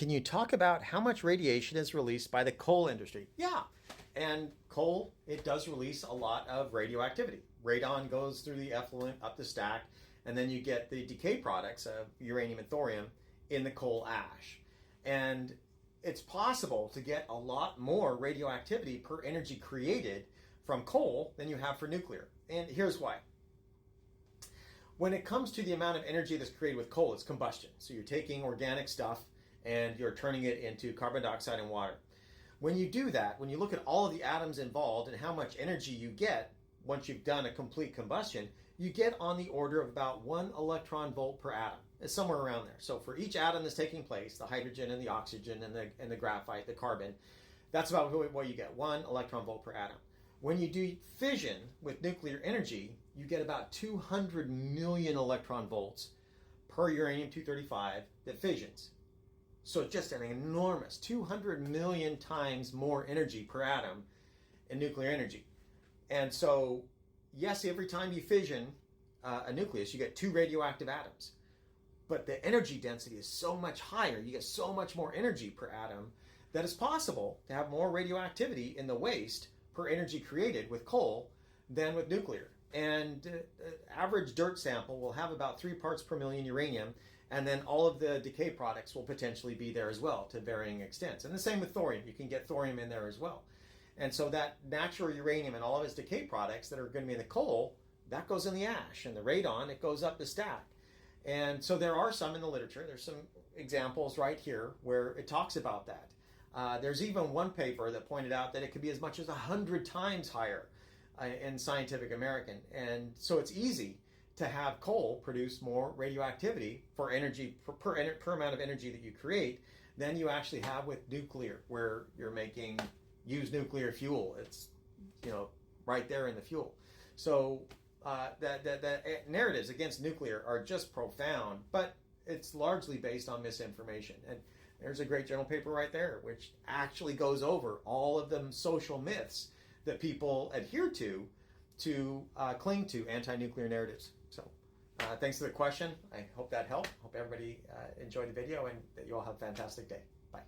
Can you talk about how much radiation is released by the coal industry? Yeah. And coal, it does release a lot of radioactivity. Radon goes through the effluent up the stack, and then you get the decay products of uranium and thorium in the coal ash. And it's possible to get a lot more radioactivity per energy created from coal than you have for nuclear. And here's why. When it comes to the amount of energy that's created with coal, it's combustion. So you're taking organic stuff and you're turning it into carbon dioxide and water. When you do that, when you look at all of the atoms involved and how much energy you get once you've done a complete combustion, you get on the order of about 1 electron volt per atom. It's somewhere around there. So for each atom that's taking place, the hydrogen and the oxygen and the graphite, the carbon, that's about what you get, 1 electron volt per atom. When you do fission with nuclear energy, you get about 200 million electron volts per uranium-235 that fissions. So just an enormous 200 million times more energy per atom in nuclear energy. And so, yes, every time you fission a nucleus, you get 2 radioactive atoms. But the energy density is so much higher, you get so much more energy per atom, that it's possible to have more radioactivity in the waste per energy created with coal than with nuclear. And average dirt sample will have about 3 parts per million uranium, and then all of the decay products will potentially be there as well to varying extents. And the same with thorium. You can get thorium in there as well. And so that natural uranium and all of its decay products that are going to be in the coal, that goes in the ash. And the radon, it goes up the stack. And so there are some in the literature. There's some examples right here where it talks about that. There's even one paper that pointed out that it could be as much as 100 times higher in Scientific American. And so it's easy to have coal produce more radioactivity for energy per amount of energy that you create than you actually have with nuclear, where you're making used nuclear fuel. It's right there in the fuel. So the narratives against nuclear are just profound, but it's largely based on misinformation. And there's a great journal paper right there, which actually goes over all of the social myths that people adhere to cling to anti-nuclear narratives. So thanks for the question. I hope that helped. Hope everybody enjoyed the video and that you all have a fantastic day. Bye.